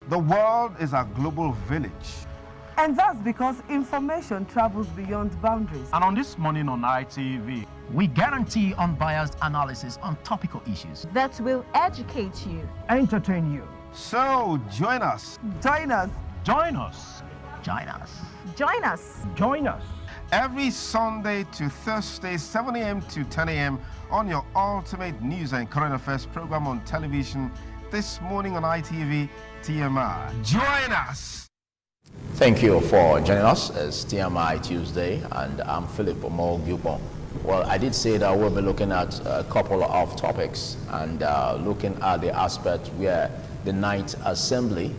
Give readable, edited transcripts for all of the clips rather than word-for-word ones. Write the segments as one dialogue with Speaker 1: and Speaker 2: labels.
Speaker 1: The world is a global village.
Speaker 2: And that's because information travels beyond boundaries.
Speaker 3: And on this morning on ITV,
Speaker 4: we guarantee unbiased analysis on topical issues
Speaker 5: that will educate you,
Speaker 6: entertain you.
Speaker 1: So join us.
Speaker 2: Join us.
Speaker 3: Join us.
Speaker 4: Join us.
Speaker 5: Join us.
Speaker 6: Join us.
Speaker 1: Every Sunday to Thursday, 7 a.m. to 10 a.m. on your ultimate news and current affairs program on television. This morning on ITV, TMI. Join us.
Speaker 7: Thank you for joining us. It's TMI Tuesday, and I'm Philip Omol-Gupon. Well, I did say that we'll be looking at a couple of topics and looking at the aspect where the National Assembly,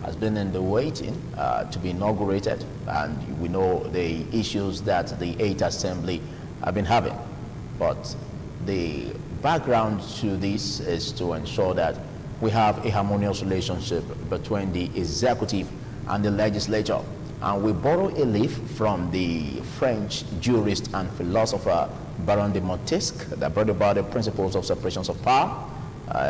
Speaker 7: has been in the waiting to be inaugurated, and we know the issues that the 8th Assembly have been having. But the background to this is to ensure that we have a harmonious relationship between the executive and the legislature. And we borrow a leaf from the French jurist and philosopher Baron de Montesquieu that brought about the principles of separations of power,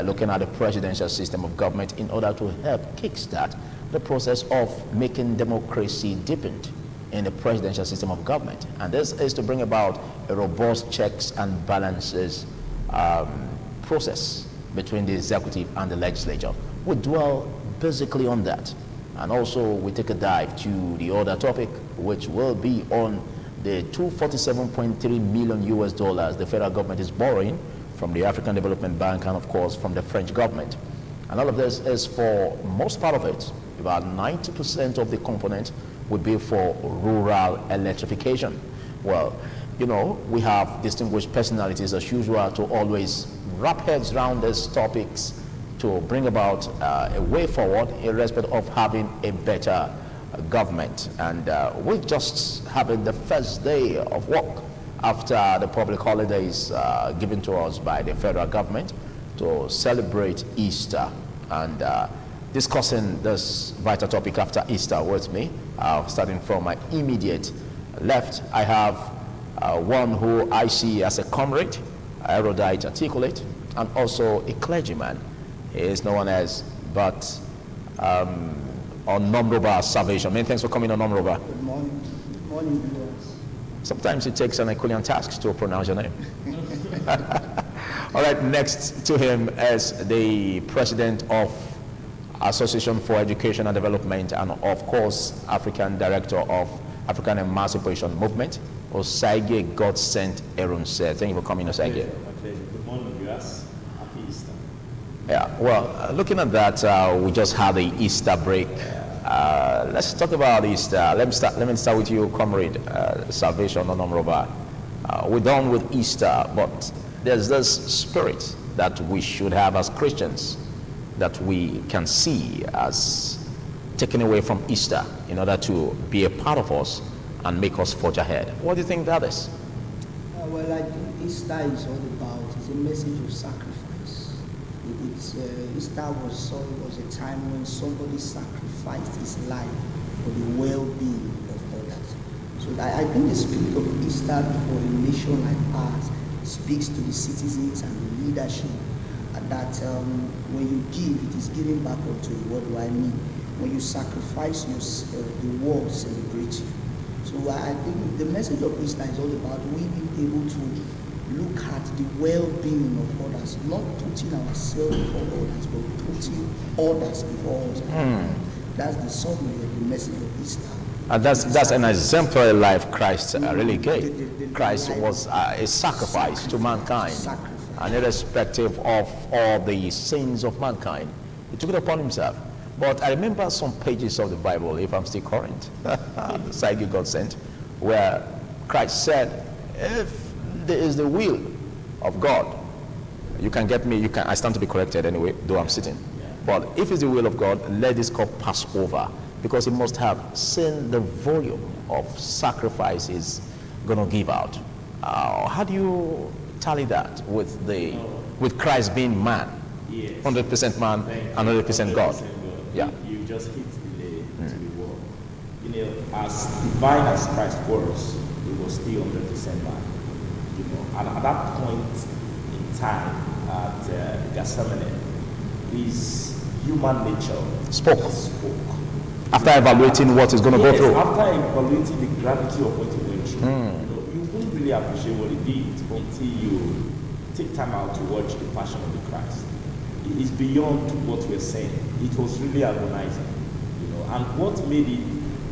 Speaker 7: looking at the presidential system of government in order to help kickstart the process of making democracy deepened in the presidential system of government. And this is to bring about a robust checks and balances process between the executive and the legislature. We dwell basically on that. And also we take a dive to the other topic, which will be on the $247.3 million the federal government is borrowing from the African Development Bank and of course from the French government. And all of this is for most part of it, about 90% of the component would be for rural electrification. Well, you know, we have distinguished personalities as usual to always wrap heads around these topics to bring about a way forward irrespective of having a better government. And we're just having the first day of work after the public holidays given to us by the federal government to celebrate Easter. And discussing this vital topic after Easter with me, starting from my immediate left, I have one who I see as a comrade, erudite, articulate, and also a clergyman. He is known as Onomroba Salvation. Many thanks for coming, Onomroba.
Speaker 8: Good morning. Good morning, viewers.
Speaker 7: Sometimes it takes an Herculean task to pronounce your name. All right, next to him is the president of Association for Education and Development and of course African Director of African Emancipation Movement, Osagie God-Sent Erunse. Thank you for coming, Osagie.
Speaker 9: My pleasure. Good morning, viewers. Happy Easter.
Speaker 7: Yeah, well, looking at that, we just had the Easter break. Let's talk about Easter. Let me start with you, comrade, Salvation, Onomroba. We're done with Easter, but there's this spirit that we should have as Christians that we can see as taken away from Easter in order to be a part of us and make us forge ahead. What do you think that is?
Speaker 8: Well, I think Easter is all about, it's a message of sacrifice. Easter was a time when somebody sacrificed his life for the well-being of others. So I think the spirit of Easter for a nation like ours speaks to the citizens and the leadership, and that when you give, it is given back unto you. What do I mean? When you sacrifice, the world celebrates you. So I think the message of Easter is all about we being able to look at the well-being of others, not putting ourselves before others, but putting others before us. That's the summary of the message of Easter.
Speaker 7: And that's an exemplary life Christ really gave. Christ was a sacrifice to mankind, and irrespective of all the sins of mankind, he took it upon himself. But I remember some pages of the Bible, if I'm still current, the side you got sent, where Christ said, if there is the will of God, you can get me, I stand to be corrected anyway, though I'm sitting. But if it's the will of God, let this cup pass over, because he must have seen the volume of sacrifices going to give out. How do you tally that with Christ being man, 100% man and 100% God? Yeah.
Speaker 9: You just hit to the wall. You know, as divine as Christ was, he was still 100% man. You know, and at that point in time at Gethsemane, his human nature
Speaker 7: Spoke.
Speaker 9: spoke.
Speaker 7: After evaluating what is going to go
Speaker 9: Yes,
Speaker 7: through.
Speaker 9: after evaluating the gravity of what he went through, you wouldn't really appreciate what he did until you take time out to watch the Passion of the Christ. It is beyond what we're saying. It was really agonizing, and what made it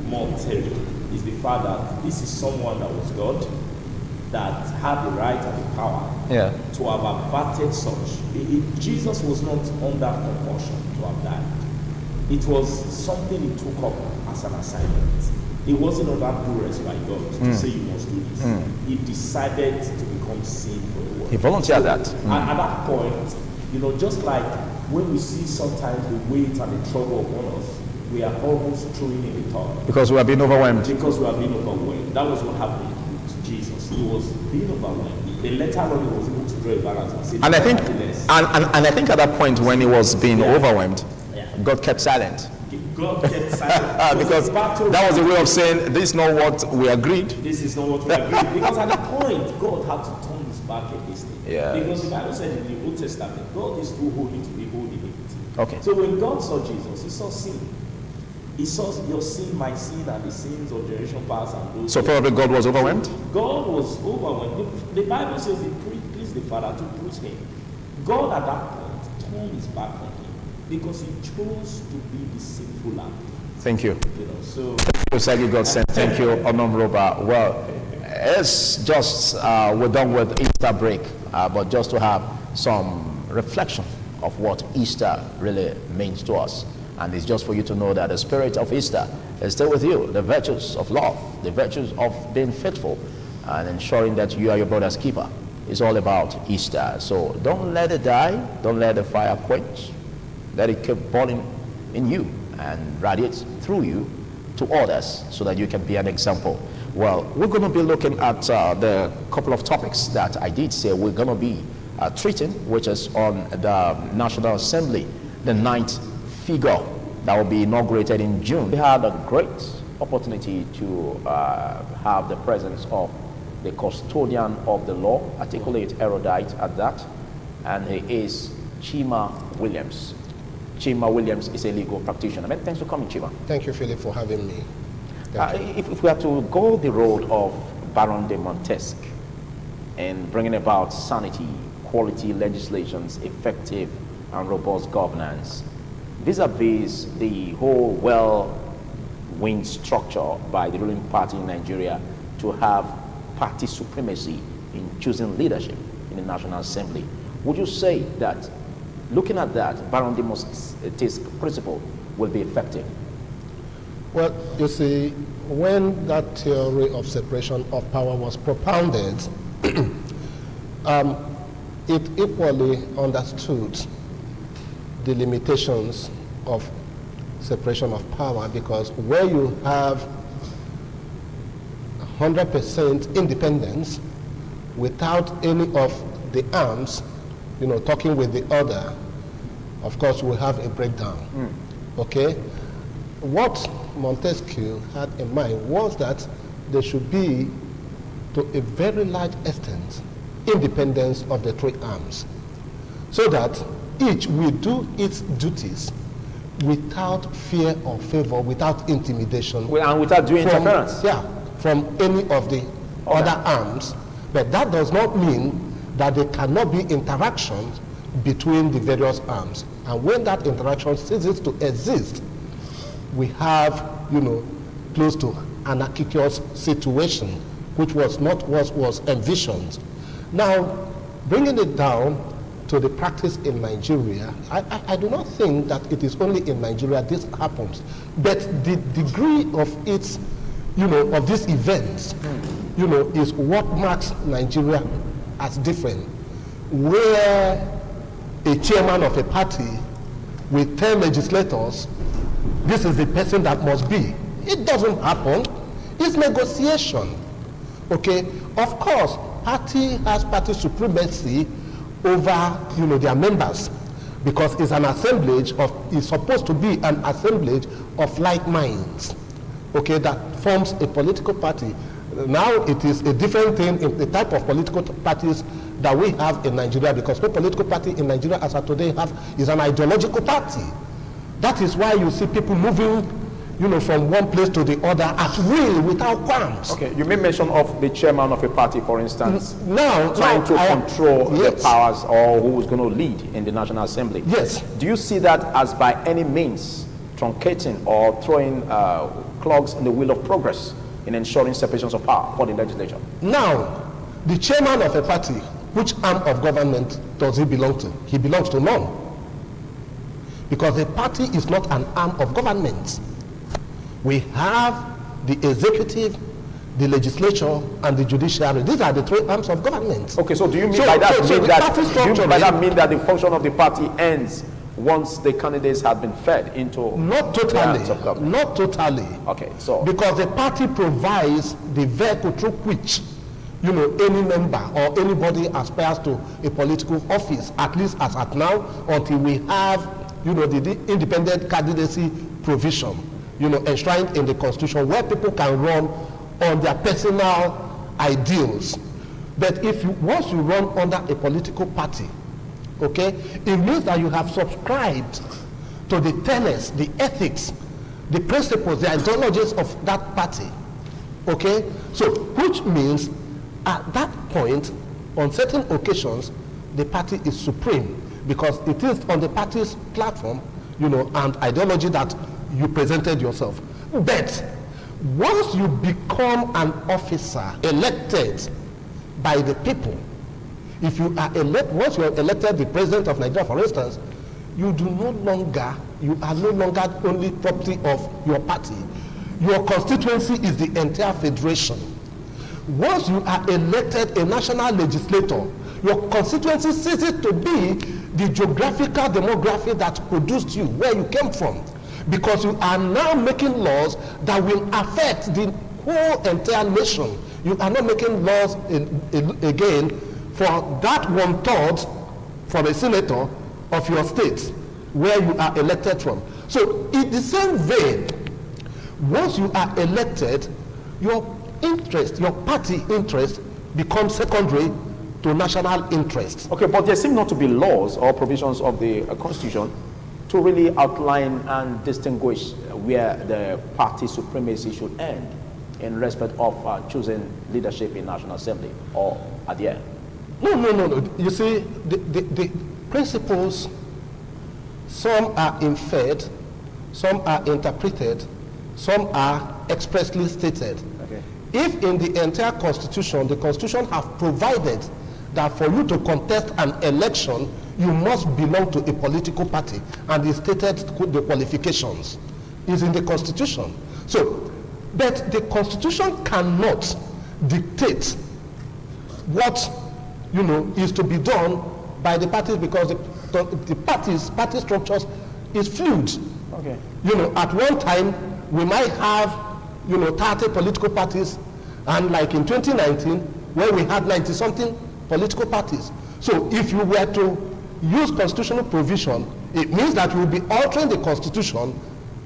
Speaker 9: more terrible is the fact that this is someone that was God, that had the right and the power to have averted such. Jesus was not under compulsion to have died. It was something he took up as an assignment. It wasn't under duress by God to say you must do this. He decided to become sin for the world.
Speaker 7: He volunteered that.
Speaker 9: At that point, just like when we see sometimes the weight and the trouble upon us, we are almost throwing in the towel.
Speaker 7: Because we have been overwhelmed.
Speaker 9: Because we have been overwhelmed. That was what happened to Jesus. He was being overwhelmed. Then later on, he was able to draw a balance and say,
Speaker 7: And I think at that point when he was being overwhelmed, God kept silent.
Speaker 9: God kept silent.
Speaker 7: Because that was a way of saying, this is not what we agreed.
Speaker 9: This is not what we agreed. Because at that point, God had to turn his back against it.
Speaker 7: Yes.
Speaker 9: Because the Bible said in the Old Testament, God is too holy to be holy.
Speaker 7: Okay.
Speaker 9: So when God saw Jesus, he saw sin. He saw your sin, my sin, and the sins of generation past and those.
Speaker 7: So probably God was overwhelmed?
Speaker 9: God was overwhelmed. The Bible says it pleased the Father to put him. God at that point turned his back on him because he chose to be the sinful lamb.
Speaker 7: Thank you.
Speaker 9: So
Speaker 7: Precisely, God said, thank you, Roba. Well, it's just, we're done with Easter break, but just to have some reflection of what Easter really means to us. And it's just for you to know that the spirit of Easter is still with you. The virtues of love, the virtues of being faithful, and ensuring that you are your brother's keeper. It's all about Easter. So don't let it die. Don't let the fire quench. Let it keep burning in you and radiate through you to others so that you can be an example. Well, we're going to be looking at the couple of topics that I did say we're going to be treating, which is on the National Assembly, the 9th figure that will be inaugurated in June. We had a great opportunity to have the presence of the custodian of the law, articulate erudite at that, and he is Chima Williams. Chima Williams is a legal practitioner. Many thanks for coming, Chima.
Speaker 6: Thank you, Philip, for having me.
Speaker 7: If we are to go the road of Baron de Montesquieu in bringing about sanity, quality legislations, effective and robust governance, vis-a-vis the whole well-winged structure by the ruling party in Nigeria to have party supremacy in choosing leadership in the National Assembly, would you say that looking at that, Baron de Montesquieu's principle will be effective?
Speaker 6: Well, you see, when that theory of separation of power was propounded, it equally understood the limitations of separation of power, because where you have 100% independence without any of the arms, talking with the other, of course we'll have a breakdown. Okay? What Montesquieu had in mind was that there should be, to a very large extent, independence of the three arms, so that each will do its duties without fear or favor, without intimidation.
Speaker 7: And without doing interference.
Speaker 6: Yeah, from any of the other arms. But that does not mean that there cannot be interactions between the various arms. And when that interaction ceases to exist, we have, close to anarchic situation, which was not what was envisioned. Now, bringing it down to the practice in Nigeria, I do not think that it is only in Nigeria this happens, but the degree of its, of these events, is what marks Nigeria as different, where a chairman of a party with 10 legislators, this is the person that must be. It doesn't happen. It's negotiation. Okay? Of course, party has party supremacy over, their members, because it's an assemblage of, it's supposed to be an assemblage of like minds, okay, that forms a political party. Now it is a different thing in the type of political parties that we have in Nigeria, because no political party in Nigeria as of today is an ideological party. That is why you see people moving, from one place to the other at will, without qualms.
Speaker 7: Okay, you made mention of the chairman of a party, for instance, trying to
Speaker 6: I
Speaker 7: control the
Speaker 6: yes.
Speaker 7: powers or who is going to lead in the National Assembly.
Speaker 6: Yes.
Speaker 7: Do you see that as by any means truncating or throwing clogs in the wheel of progress in ensuring separations of power for the legislature?
Speaker 6: Now, the chairman of a party, which arm of government does he belong to? He belongs to none. Because the party is not an arm of government. We have the executive, the legislature, and the judiciary. These are the three arms of government.
Speaker 7: Okay, so do you mean by that mean that the function of the party ends once the candidates have been fed into
Speaker 6: not
Speaker 7: the hands of
Speaker 6: totally,
Speaker 7: government?
Speaker 6: not totally.
Speaker 7: Okay, so
Speaker 6: because the party provides the vehicle through which any member or anybody aspires to a political office, at least as at now, until we have the independent candidacy provision, enshrined in the constitution, where people can run on their personal ideals. But once you run under a political party, okay, it means that you have subscribed to the tenets, the ethics, the principles, the ideologies of that party. Okay, so which means at that point, on certain occasions, the party is supreme, because it is on the party's platform, and ideology that you presented yourself. But once you become an officer elected by the people, if you are once you are elected the president of Nigeria, for instance, you are no longer only property of your party. Your constituency is the entire federation. Once you are elected a national legislator, your constituency ceases to be the geographical demography that produced you, where you came from, because you are now making laws that will affect the whole entire nation. You are not making laws again for that 1/3 from a senator of your state where you are elected from. So in the same vein, once you are elected, your interest, your party interest, becomes secondary to national interest.
Speaker 7: Okay, but there seem not to be laws or provisions of the Constitution to really outline and distinguish where the party supremacy should end in respect of choosing leadership in National Assembly or at the end.
Speaker 6: No. You see, the principles, some are inferred, some are interpreted, some are expressly stated.
Speaker 7: Okay.
Speaker 6: If in the entire Constitution, the Constitution have provided that for you to contest an election, you must belong to a political party, and it stated the qualifications is in the Constitution. So, but the Constitution cannot dictate what is to be done by the parties, because the party structures is fluid.
Speaker 7: Okay.
Speaker 6: At one time we might have 30 political parties, and like in 2019 where we had 90-something political parties. So if you were to use constitutional provision, it means that you will be altering the Constitution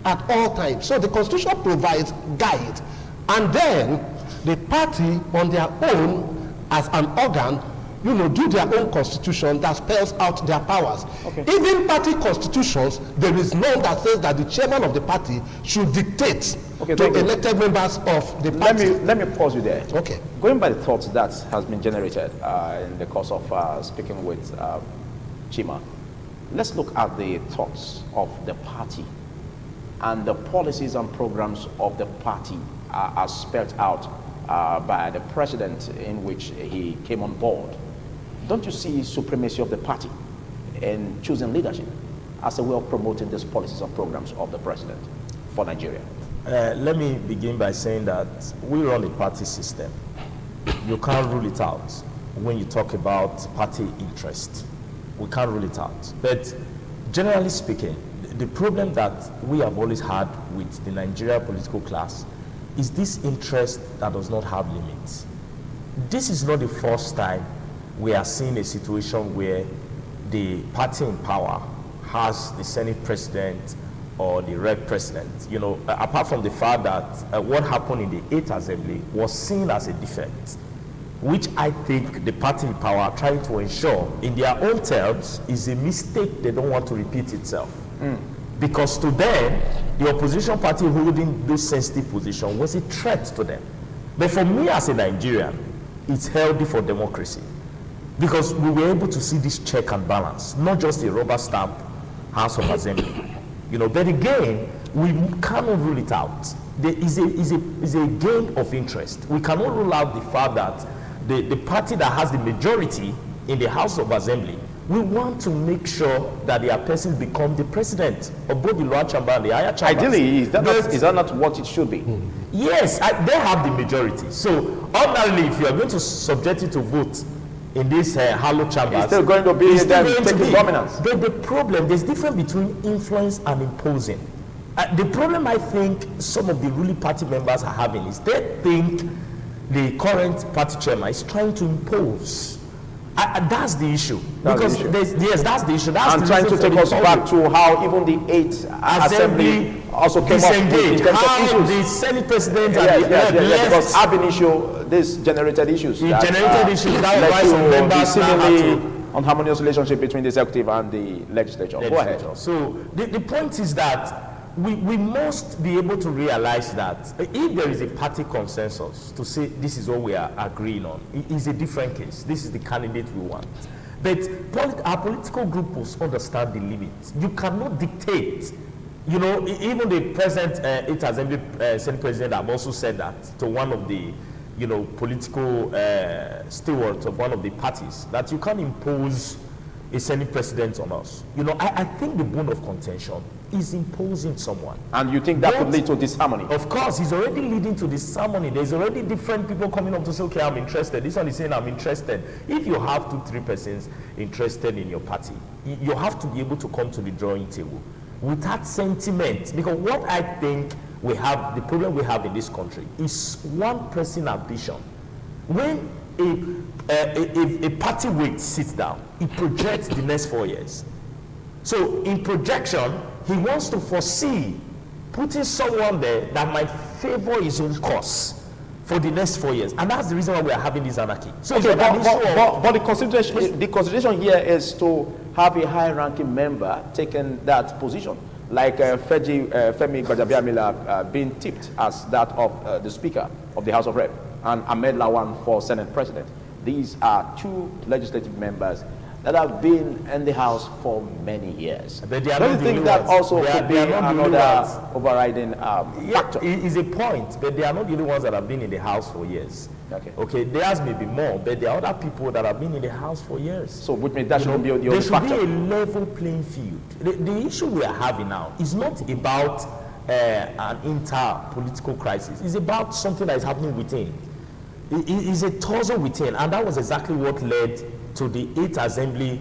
Speaker 6: at all times. So the Constitution provides guide, and then the party on their own as an organ do their own constitution that spells out their powers.
Speaker 7: Okay.
Speaker 6: Even party constitutions, there is none that says that the chairman of the party should dictate to elected members of the party.
Speaker 7: Let me pause you there.
Speaker 6: Okay.
Speaker 7: Going by the thoughts that has been generated in the course of speaking with Chima, let's look at the thoughts of the party and the policies and programs of the party as spelled out by the president in which he came on board. Don't you see supremacy of the party in choosing leadership as a way of promoting these policies and programs of the president for Nigeria?
Speaker 9: Let me begin by saying that we run a party system. You can't rule it out when you talk about party interest. We can't rule it out. But generally speaking, the problem that we have always had with the Nigerian political class is this interest that does not have limits. This is not the first time we are seeing a situation where the party in power has the Senate president or the Rep president. Apart from the fact that what happened in the 8th Assembly was seen as a defect, which I think the party in power are trying to ensure in their own terms is a mistake they don't want to repeat itself.
Speaker 7: because to them, the opposition party holding those sensitive positions was a threat to them. But for me as a Nigerian, it's healthy for democracy, because we were able to see this check and balance, not just a rubber stamp House of Assembly. But again, we cannot rule it out. There is a game of interest. We cannot rule out the fact that the party that has the majority in the House of Assembly, we want to make sure that their person become the president of both the lower chamber and the higher chamber.
Speaker 9: Ideally, is that not what it should be?
Speaker 7: Yes, they have the majority. So ordinarily, if you are going to subject it to vote in this hollow chamber,
Speaker 9: it's still going to be them taking dominance.
Speaker 7: The problem, there's difference between influence and imposing. The problem I think some of the ruling party members are having is they think the current party chairman is trying to impose. That's the issue. That's the issue.
Speaker 9: I'm trying to take us back to how even the 8th Assembly also came up in terms of issues.
Speaker 7: The Senate President
Speaker 9: because ab initio, this generated issues.
Speaker 7: That led
Speaker 9: to the seemingly unharmonious relationship between the executive and the legislature. Go ahead.
Speaker 7: So the point is that we must be able to realize that if there is a party consensus to say this is what we are agreeing on, it is a different case. This is the candidate we want. But our political group must understand the limits. You cannot dictate. Even the present 8th Assembly Senate President have also said that to one of the political stewards of one of the parties, that you can't impose a Senate President on us. I think the bone of contention is imposing someone.
Speaker 9: And you think that could lead to disharmony?
Speaker 7: Of course, he's already leading to disharmony. There's already different people coming up to say, okay, I'm interested. This one is saying, I'm interested. If you have 2-3 persons interested in your party, you have to be able to come to the drawing table without sentiment. Because what I think we have, the problem we have in this country is one person ambition. When a party weight sits down, it projects the next 4 years. So in projection, he wants to foresee putting someone there that might favor his own cause for the next 4 years, and that's the reason why we are having this anarchy. So
Speaker 9: okay, but the consideration here is to have a high-ranking member taking that position, like Femi Gbajabiamila being tipped as that of the Speaker of the House of Rep, and Ahmed Lawan for Senate President. These are two legislative members that have been in the House for many years.
Speaker 7: But they are
Speaker 9: Don't you think that also could be another overriding factor?
Speaker 7: It is a point, but they are not the only ones that have been in the House for years. Okay, theirs may be more, but there are other people that have been in the House for years.
Speaker 9: So which means that shouldn't be the only factor.
Speaker 7: There should be a level playing field. The issue we are having now is not about an inter-political crisis. It's about something that is happening within. It is a tussle within, and that was exactly what led to the 8th Assembly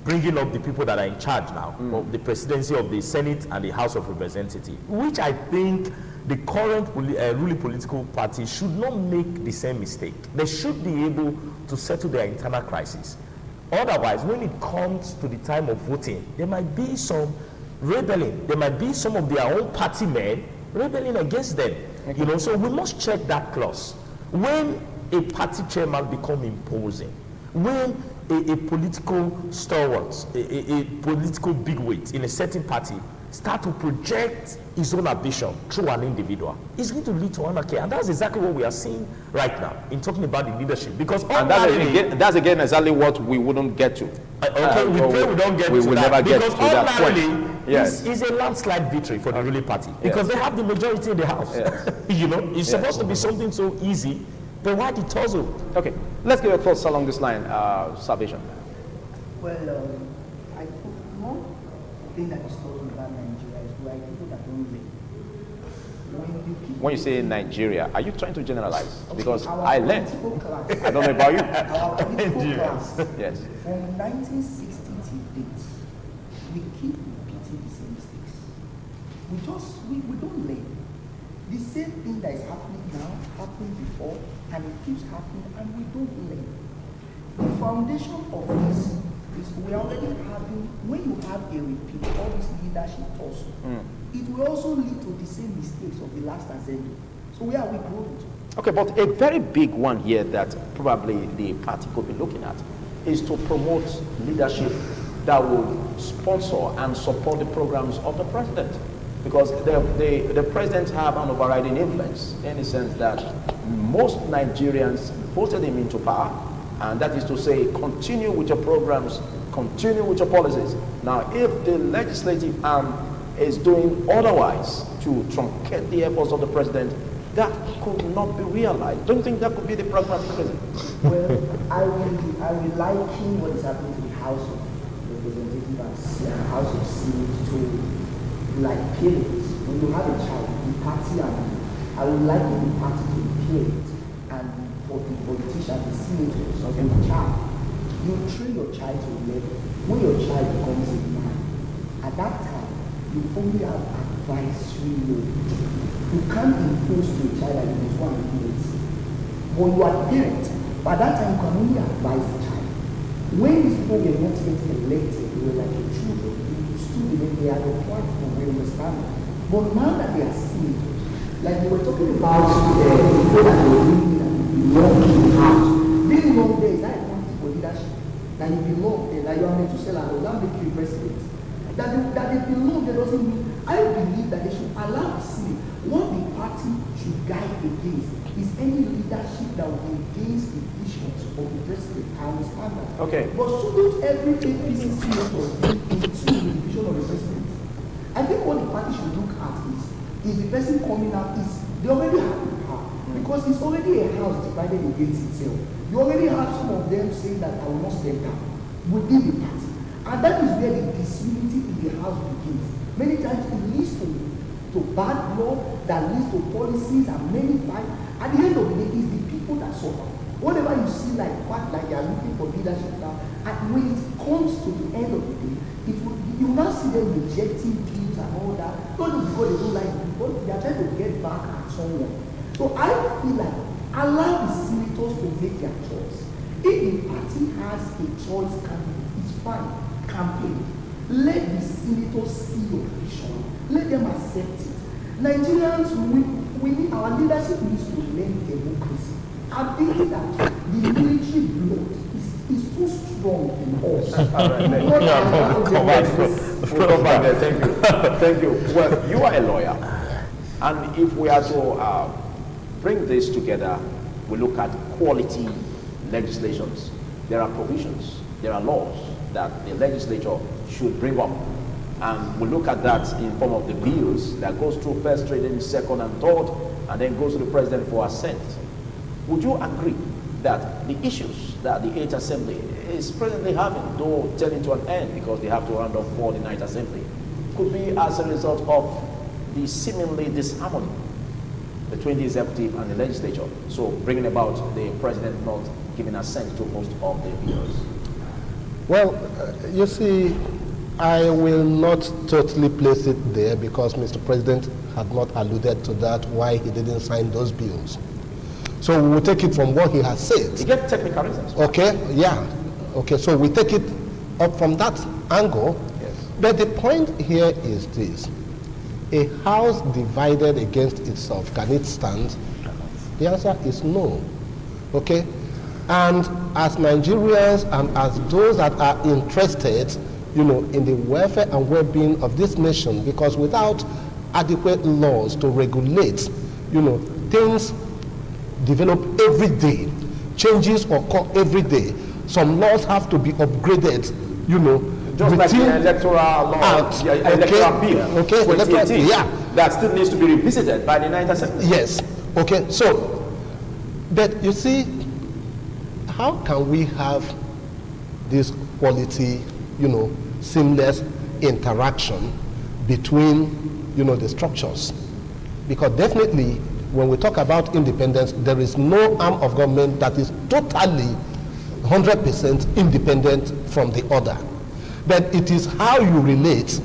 Speaker 7: bringing up the people that are in charge now of the presidency of the Senate and the House of Representatives, which I think the current ruling political party should not make the same mistake. They should be able to settle their internal crisis. Otherwise, when it comes to the time of voting, there might be some rebelling. There might be some of their own party men rebelling against them. So we must check that clause. When a party chairman becomes imposing, when a political stalwart, a political bigweight in a certain party start to project his own ambition through an individual, it's going to lead to anarchy. And that's exactly what we are seeing right now in talking about the leadership. Because
Speaker 9: that's again exactly what we wouldn't get to.
Speaker 7: We pray we don't get to
Speaker 9: will
Speaker 7: that.
Speaker 9: Never get to that point.
Speaker 7: Yes. It's a landslide victory for the ruling party because they have the majority in the House. It's supposed to be something so easy, but why the tussle?
Speaker 9: Okay, let's get your thoughts along this line, Salvation.
Speaker 8: Well, I think one thing that is talking about Nigeria is why people that don't live.
Speaker 9: When you say Nigeria, are you trying to generalize? Because
Speaker 8: I
Speaker 9: learned.
Speaker 8: Class,
Speaker 9: I don't know about you.
Speaker 8: Our political class,
Speaker 9: yes.
Speaker 8: From 1960 to date, we keep repeating the same mistakes. We don't learn. The same thing that is happening now happened before, and it keeps happening, and we don't learn. The foundation of this is we are already having, when you have a repeat, all this leadership also, it will also lead to the same mistakes of the last assembly. So where are we going to?
Speaker 9: Okay, but a very big one here that probably the party could be looking at is to promote leadership
Speaker 7: that will sponsor and support the programs of the president. Because the president have an overriding influence in the sense that most Nigerians voted him into power, and that is to say, continue with your programs, continue with your policies. Now, if the legislative arm is doing otherwise to truncate the efforts of the president, that could not be realized. Don't you think that could be the pragmatic reason?
Speaker 8: Well, I will liken what is happening to the House of Representatives and House of Senate to like parents. When you have a child, the party, and I would liken the party to the parent, and for the politician, the senators, of the child. You train your child to level. When your child becomes a man, at that time, you only have advisory role. You can't impose to a child that you must go and do it. But you are parent. By that time, you can only advise the child. When these people were not yet elected, they were like a children. You stood in it, they had a platform, we understand. But now that they are senators, like we were talking about people that were living and belong to the house. Being long there is not a quantity for leadership. That you belong there, that you are meant to sell and that make you president. That they belong there doesn't mean, I believe that they should allow the Senate. What the party should guide against is any leadership that will be against the visions of the president. I understand that.
Speaker 7: Okay.
Speaker 8: But shouldn't every APC senator be in tune with the vision of the president? I think what the party should look at is the person coming out is, they already have the power. Because it's already a house divided against itself. You already have some of them saying that I will not step down within the party. And that is where the disunity in the house begins. Many times it leads to bad law, that leads to policies and many fights. At the end of the day, it's the people that suffer. Whatever you see like they are looking for leadership now, and when it comes to the end of the day, you now see them rejecting bills and all that, not just because they don't like people, they are trying to get back at someone. So I feel like allow the senators to make their choice. If the party has a choice candidate, it's fine. Campaign. Let the senators see your vision. Let them accept it. Nigerians, we need our leadership needs to learn democracy. I'm thinking that the military blood is too strong in us.
Speaker 7: All right, we'll come back there. Thank you. Thank you. Well, you are a lawyer, and if we are to bring this together, we look at quality legislations. There are provisions, there are laws that the legislature should bring up. And we look at that in form of the bills that goes through first reading, second and third, and then goes to the president for assent. Would you agree that the issues that the 8th Assembly is presently having, though turning to an end because they have to round off for the 9th Assembly, could be as a result of the seemingly disharmony between the executive and the legislature, so bringing about the president not giving assent to most of the bills?
Speaker 6: Well, you see, I will not totally place it there because Mr. President had not alluded to that, why he didn't sign those bills. So we will take it from what he has said.
Speaker 7: He gave technical reasons.
Speaker 6: Okay, yeah. Okay, so we take it up from that angle.
Speaker 7: Yes.
Speaker 6: But the point here is this. A house divided against itself, can it stand? The answer is no. Okay? And as Nigerians and as those that are interested, in the welfare and well-being of this nation, because without adequate laws to regulate, things develop every day, changes occur every day. Some laws have to be upgraded,
Speaker 7: just like the electoral law, electoral bill,
Speaker 6: okay,
Speaker 7: 2018,
Speaker 6: yeah,
Speaker 7: that still needs to be revisited by the 9th Assembly.
Speaker 6: Yes. Okay. So, but you see, how can we have this quality, seamless interaction between, the structures? Because definitely, when we talk about independence, there is no arm of government that is totally 100% independent from the other. But it is how you relate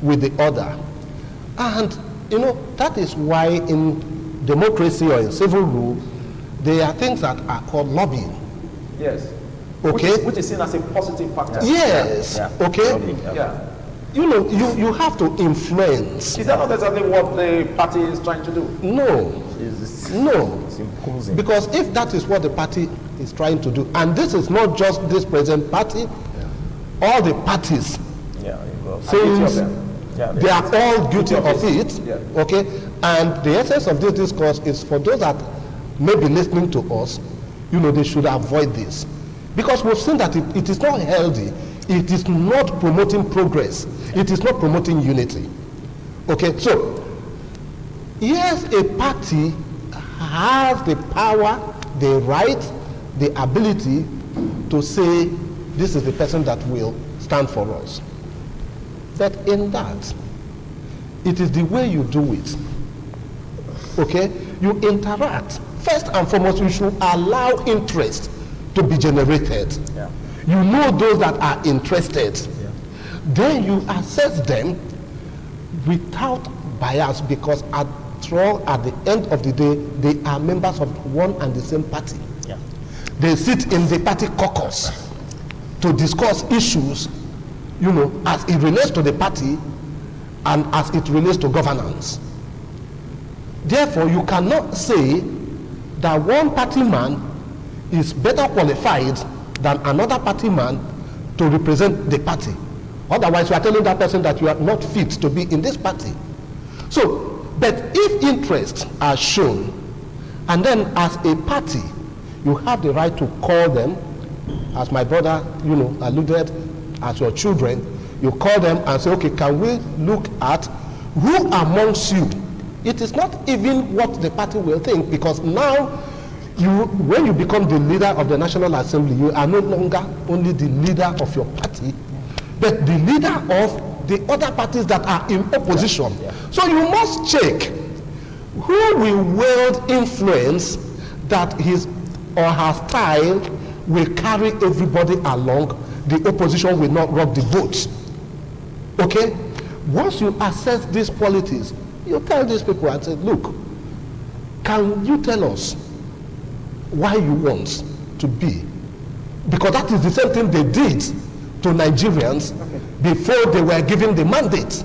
Speaker 6: with the other. And, that is why in democracy or in civil rule, there are things that are called lobbying.
Speaker 7: Yes.
Speaker 6: Okay.
Speaker 7: Which is seen as a positive factor.
Speaker 6: Yes.
Speaker 7: Yeah.
Speaker 6: Okay.
Speaker 7: Yeah.
Speaker 6: You have to influence.
Speaker 7: Is that not exactly what the party is trying to do?
Speaker 6: No. No.
Speaker 7: It's imposing.
Speaker 6: Because if that is what the party is trying to do, and this is not just this present party, all the parties, since they are all guilty of it, okay? And the essence of this discourse is for those that may be listening to us, they should avoid this. Because we've seen that it is not healthy, it is not promoting progress, it is not promoting unity. Okay, so, yes, a party has the power, the right, the ability to say, this is the person that will stand for us. But in that, it is the way you do it. Okay? You interact. First and foremost, you should allow interest to be generated.
Speaker 9: Yeah.
Speaker 6: You know those that are interested. Yeah. Then you assess them without bias, because at the end of the day, they are members of one and the same party.
Speaker 9: Yeah.
Speaker 6: They sit in the party caucus to discuss issues, as it relates to the party and as it relates to governance. Therefore, you cannot say that one party man is better qualified than another party man to represent the party. Otherwise, you are telling that person that you are not fit to be in this party. So, but if interests are shown, and then as a party, you have the right to call them, as my brother, alluded, as your children, you call them and say, okay, can we look at who amongst you? It is not even what the party will think, because now, when you become the leader of the National Assembly, you are no longer only the leader of your party, but the leader of the other parties that are in opposition. Yeah. So you must check who will wield influence that his or her style will carry everybody along. The opposition will not rock the boat. Okay? Once you assess these qualities, you tell these people and say, look, can you tell us why you want to be? Because that is the same thing they did to Nigerians before they were given the mandate.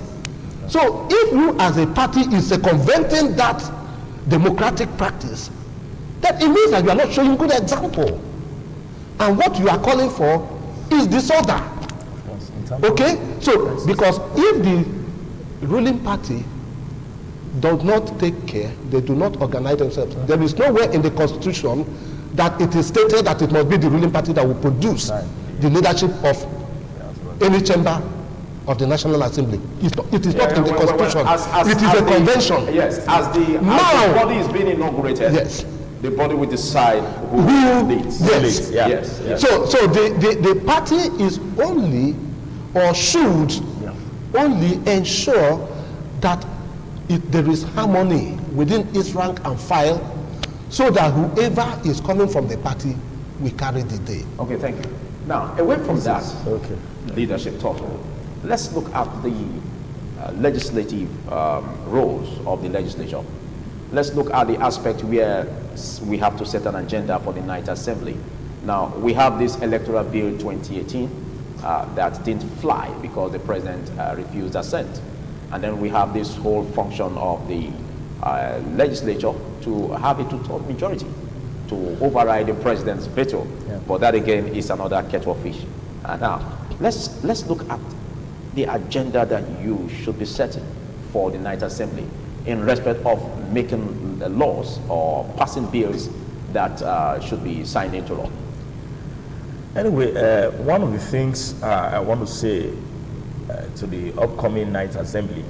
Speaker 6: So if you as a party is circumventing that democratic practice, then it means that you are not showing good example. And what you are calling for is disorder. Okay? So, because if the ruling party does not take care, they do not organize themselves, there is nowhere in the Constitution that it is stated that it must be the ruling party that will produce the leadership of any chamber of the National Assembly. It is not in the Constitution. It is a convention.
Speaker 9: Yes, as the body is being inaugurated,
Speaker 6: yes,
Speaker 9: the body will decide who leads.
Speaker 6: Yes.
Speaker 9: Yes.
Speaker 6: So the party is only, or should only ensure that there is harmony within its rank and file, so that whoever is coming from the party will carry the day.
Speaker 9: Okay, thank you. Now, away from that leadership talk, let's look at the legislative roles of the legislature. Let's look at the aspect where we have to set an agenda for the Night Assembly. Now, we have this Electoral Bill 2018 that didn't fly because the president refused assent. And then we have this whole function of the legislature to have a two-thirds majority to override the president's veto. Yeah. But that again is another kettle of fish. Now, let's look at the agenda that you should be setting for the Night Assembly in respect of making laws or passing bills that should be signed into law.
Speaker 10: Anyway, one of the things I want to say to the upcoming Night Assembly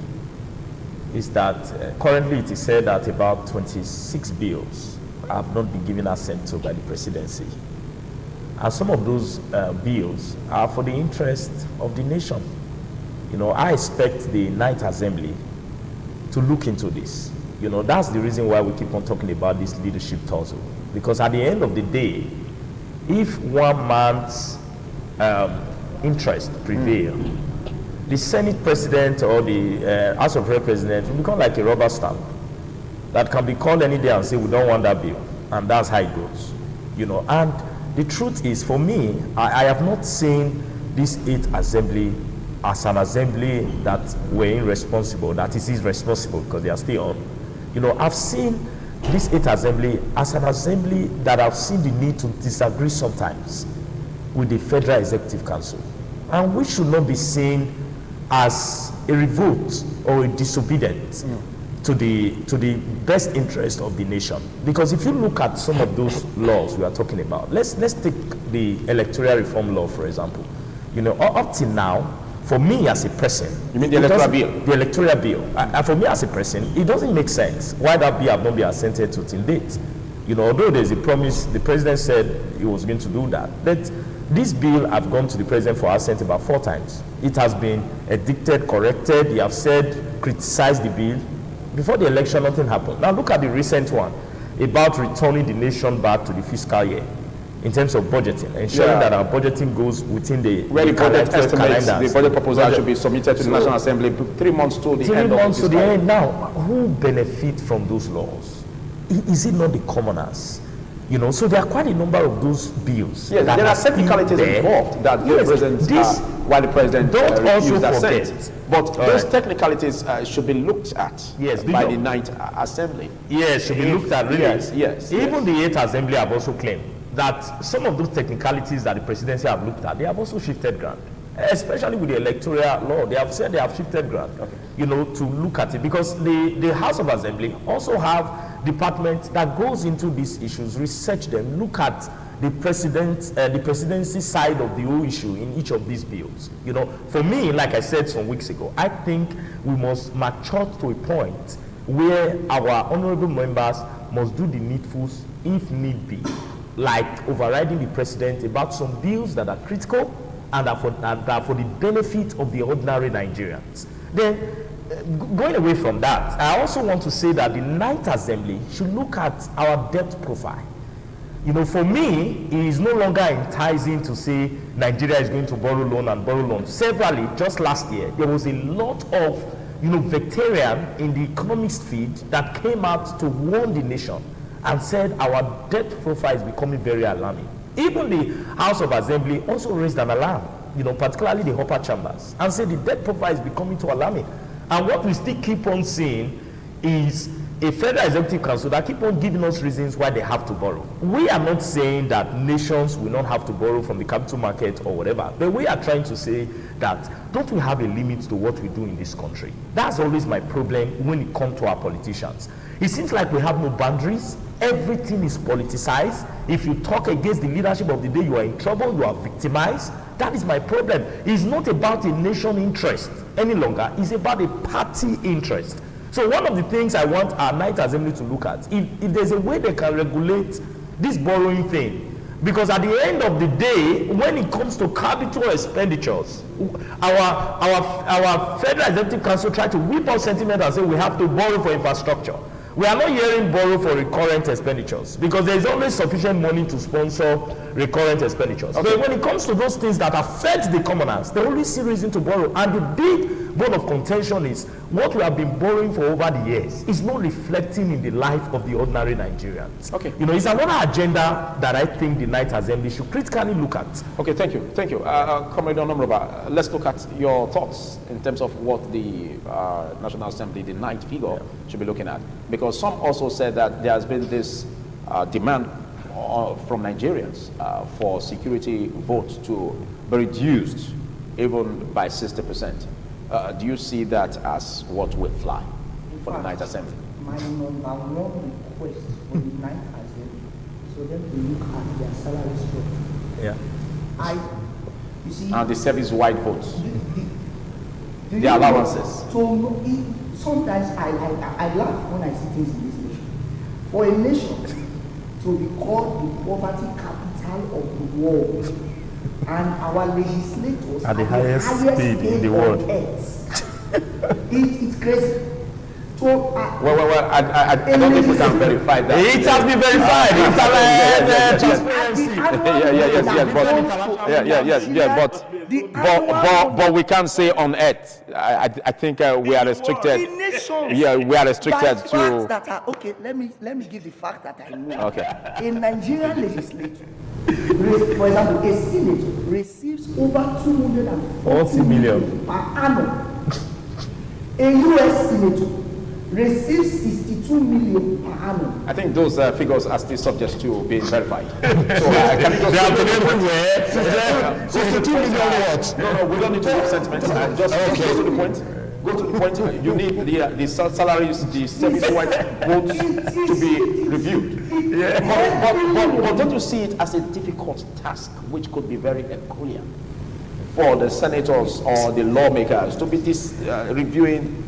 Speaker 10: is that currently it is said that about 26 bills have not been given assent to by the presidency. And some of those bills are for the interest of the nation. I expect the Night Assembly to look into this. That's the reason why we keep on talking about this leadership tussle. Because at the end of the day, if one man's interest prevail, the Senate president or the House of Representatives will become like a rubber stamp that can be called any day and say, we don't want that bill. And that's how it goes. And the truth is, for me, I have not seen this 8th assembly as an assembly that were irresponsible, that is irresponsible because they are still on. I've seen this 8th assembly as an assembly that I've seen the need to disagree sometimes with the Federal Executive Council. and we should not be seen as a revolt or a disobedience to the best interest of the nation. Because if you look at some of those laws we are talking about, let's take the electoral reform law, for example. You know, up till now, for me as a person,
Speaker 7: you mean the electoral bill?
Speaker 10: The electoral bill. And for me as a person, it doesn't make sense why that bill have not been assented to till date. You know, although there's a promise, the president said he was going to do that. But this bill have gone to the president for assent about 4 times. It has been edicted, corrected. They have said, criticized the bill. Before the election, nothing happened. Now look at the recent one about returning the nation back to the fiscal year in terms of budgeting, ensuring that our budgeting goes within the
Speaker 7: where the budget estimates, the budget proposal should be submitted to the National Assembly 3 months to the end.
Speaker 10: 3 months to the end. Now, who benefit from those laws? Is it not the commoners? You know, so there are quite a number of those bills.
Speaker 7: Yes, there are technicalities involved that the president, while the president refused assent. But those technicalities should be looked at by the 9th Assembly.
Speaker 10: Yes, should be looked at, really.
Speaker 7: Yes.
Speaker 10: Even the 8th Assembly have also claimed that some of those technicalities that the presidency have looked at, they have also shifted ground. Especially with the electoral law, they have said they have shifted ground, you know, to look at it. Because the House of Assembly also have departments that goes into these issues, research them, look at the presidency side of the whole issue in each of these bills. You know, for me, like I said some weeks ago, I think we must mature to a point where our honorable members must do the needfuls if need be, like overriding the president about some bills that are critical and are for the benefit of the ordinary Nigerians. Then, going away from that, I also want to say that the 9th Assembly should look at our debt profile. You know, for me, it is no longer enticing to say Nigeria is going to borrow loan. Severally, just last year, there was a lot of, you know, veteran in the economics field that came out to warn the nation and said our debt profile is becoming very alarming. Even the House of Assembly also raised an alarm, you know, particularly the upper chambers, and said the debt profile is becoming too alarming. And what we still keep on seeing is a Federal Executive Council that keep on giving us reasons why they have to borrow. We are not saying that nations will not have to borrow from the capital market or whatever, but we are trying to say that don't we have a limit to what we do in this country? That's always my problem when it comes to our politicians. It seems like we have no boundaries. Everything is politicized. If you talk against the leadership of the day, you are in trouble, you are victimized. That is my problem. It's not about a nation interest any longer. It's about a party interest. So one of the things I want our 9th Assembly to look at, if there's a way they can regulate this borrowing thing, because at the end of the day, when it comes to capital expenditures, our Federal Executive Council try to whip out sentiment and say we have to borrow for infrastructure. We are not hearing borrow for recurrent expenditures because there is always sufficient money to sponsor recurrent expenditures. But when it comes to those things that affect the commoners, they only see reason to borrow. And the big bone of contention is what we have been borrowing for over the years is not reflecting in the life of the ordinary Nigerians.
Speaker 7: Okay.
Speaker 10: You know, it's another agenda that I think the 9th Assembly should critically look at.
Speaker 7: Okay, thank you. Comrade Onomroba, let's look at your thoughts in terms of what the National Assembly, the 9th figure, should be looking at. Because some also said that there has been this demand from Nigerians for security votes to be reduced even by 60%. Do you see that as what will fly for the 9th Assembly?
Speaker 8: My number one request for the 9th Assembly is for them to look at their salary structure.
Speaker 10: Yeah.
Speaker 8: You see,
Speaker 7: and the service-wide votes, the allowances.
Speaker 8: So sometimes I laugh when I see things in this nation. For a nation to be called the poverty capital of the world, and our legislators
Speaker 10: at the highest speed in the world.
Speaker 8: It's crazy. So,
Speaker 7: I don't think we can verify that.
Speaker 10: It has been verified.
Speaker 7: But we can't say on earth. I think we are restricted. We are restricted to.
Speaker 8: Okay, let me give the fact that I know.
Speaker 7: Okay.
Speaker 8: In Nigerian legislature, for example, a senator receives over 240
Speaker 10: million
Speaker 8: per annum. A U.S. senator receives 62 million per annum.
Speaker 7: I think those figures are still subject to being verified. So can you just...
Speaker 6: They have been everywhere. 62 million what?
Speaker 7: No, we don't need to have sentiments. Just go to the point. Go to the point. You need the salaries, the service-wide votes to be reviewed. Yeah. But don't you see it as a difficult task, which could be very peculiar for the senators or the lawmakers to be reviewing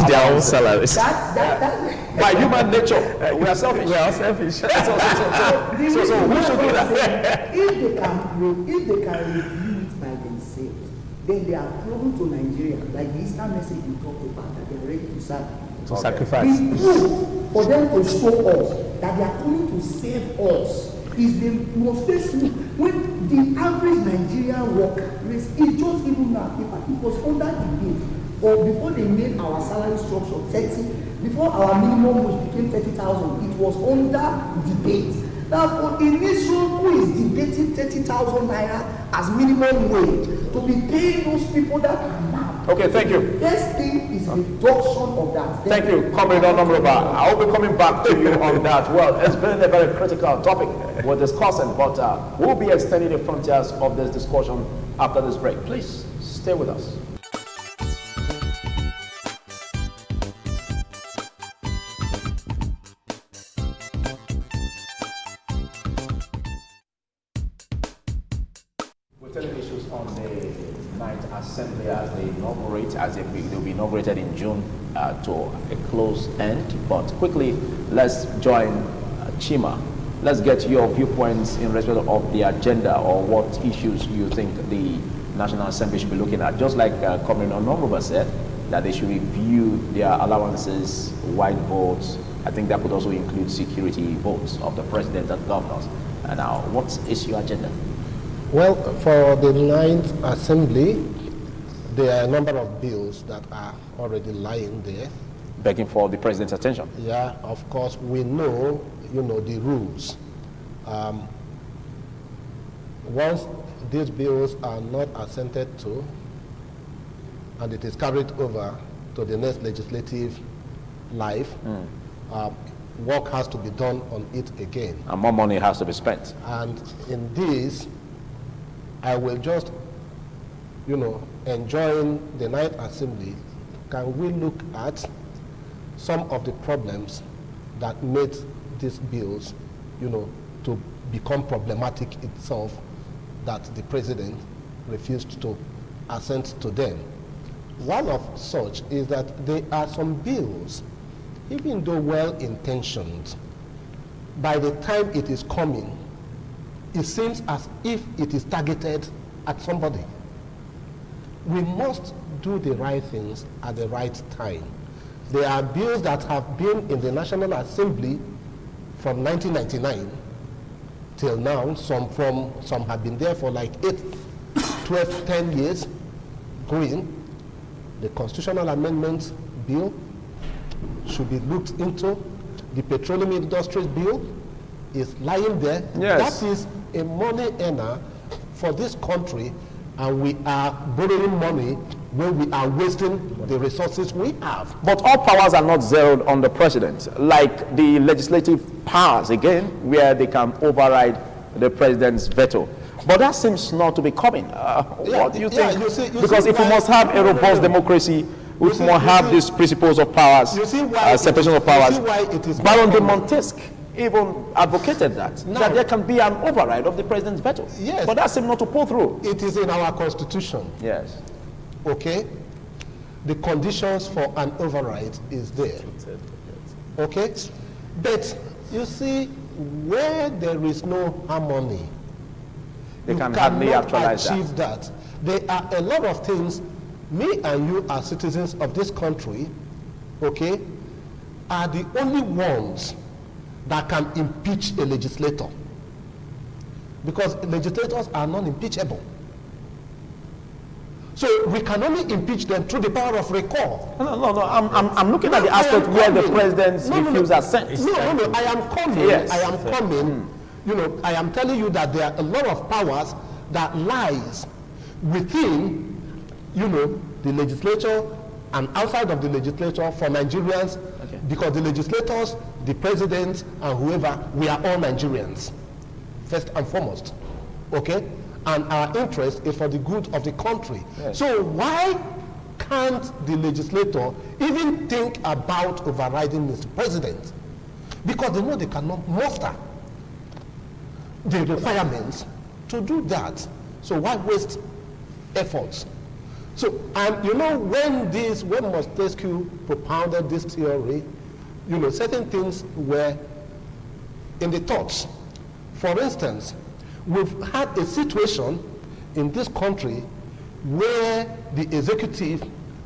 Speaker 7: their own salaries? By human nature, we are selfish. We are selfish. So who should do that?
Speaker 8: If they can review it by themselves, then they are proven to Nigeria, like the Easter message we talked about, that they are ready to serve.
Speaker 10: To sacrifice.
Speaker 8: The proof for them to show us that they are coming to save us is the most facing. When the average Nigerian worker is just even now, it was under debate, or before they made our salary structure 30, before our minimum wage became 30,000, it was under debate. Now, for a nation who is debating 30,000 naira as minimum wage, to be paying those people that are now.
Speaker 7: Okay, thank you.
Speaker 8: Best thing is reduction of that.
Speaker 7: Thank you, Comrade Honorable. I will be coming back to you on that. Well, it's been a very critical topic we're discussing, but we'll be extending the frontiers of this discussion after this break. Please stay with us. Assembly as they inaugurate, they'll be inaugurated in June to a close end. But quickly, let's join Chima. Let's get your viewpoints in respect of the agenda or what issues you think the National Assembly should be looking at. Just like Comrade Honorable said, that they should review their allowances, white votes. I think that could also include security votes of the president and governors. And now, what is your agenda?
Speaker 6: Well, for the 9th Assembly, there are a number of bills that are already lying there.
Speaker 7: Begging for the president's attention.
Speaker 6: Yeah, of course, we know, the rules. Once these bills are not assented to, and it is carried over to the next legislative life, work has to be done on it again.
Speaker 7: And more money has to be spent.
Speaker 6: And in this, I will just, enjoying the 9th Assembly, can we look at some of the problems that made these bills, to become problematic itself, that the president refused to assent to them. One of such is that there are some bills, even though well-intentioned, by the time it is coming, it seems as if it is targeted at somebody. We must do the right things at the right time. There are bills that have been in the National Assembly from 1999 till now. Some have been there for like 8, 12, 10 years going. The Constitutional Amendment Bill should be looked into. The Petroleum Industries Bill is lying there.
Speaker 7: Yes.
Speaker 6: That is a money earner for this country, and we are borrowing money when we are wasting the resources we have.
Speaker 7: But all powers are not zeroed on the president, like the legislative powers, again, where they can override the president's veto. But that seems not to be coming. What do you think? Because if we must have a robust democracy, we must have these principles of powers, separation of powers. Baron de Montesquieu even advocated that there can be an override of the president's veto.
Speaker 6: Yes.
Speaker 7: But that seems not to pull through.
Speaker 6: It is in our constitution.
Speaker 7: Yes.
Speaker 6: Okay? The conditions for an override is there. Okay? But you see, where there is no harmony,
Speaker 7: they
Speaker 6: you
Speaker 7: can hardly actualize
Speaker 6: achieve that. There are a lot of things, me and you as citizens of this country, okay, are the only ones that can impeach a legislator. Because legislators are non-impeachable. So we can only impeach them through the power of recall.
Speaker 7: No. I'm looking at the aspect where the president's refusal assent.
Speaker 6: No, I am coming.
Speaker 7: Yes.
Speaker 6: I am coming. I am telling you that there are a lot of powers that lies within, the legislature and outside of the legislature for Nigerians, because the legislators, the president, and whoever, we are all Nigerians, first and foremost, okay? And our interest is for the good of the country. Yes. So why can't the legislator even think about overriding Mr. President? Because they know they cannot muster the requirements to do that. So why waste efforts? So, and you know, when Montesquieu propounded this theory, you know, certain things were in the thoughts. For instance, we've had a situation in this country where the executive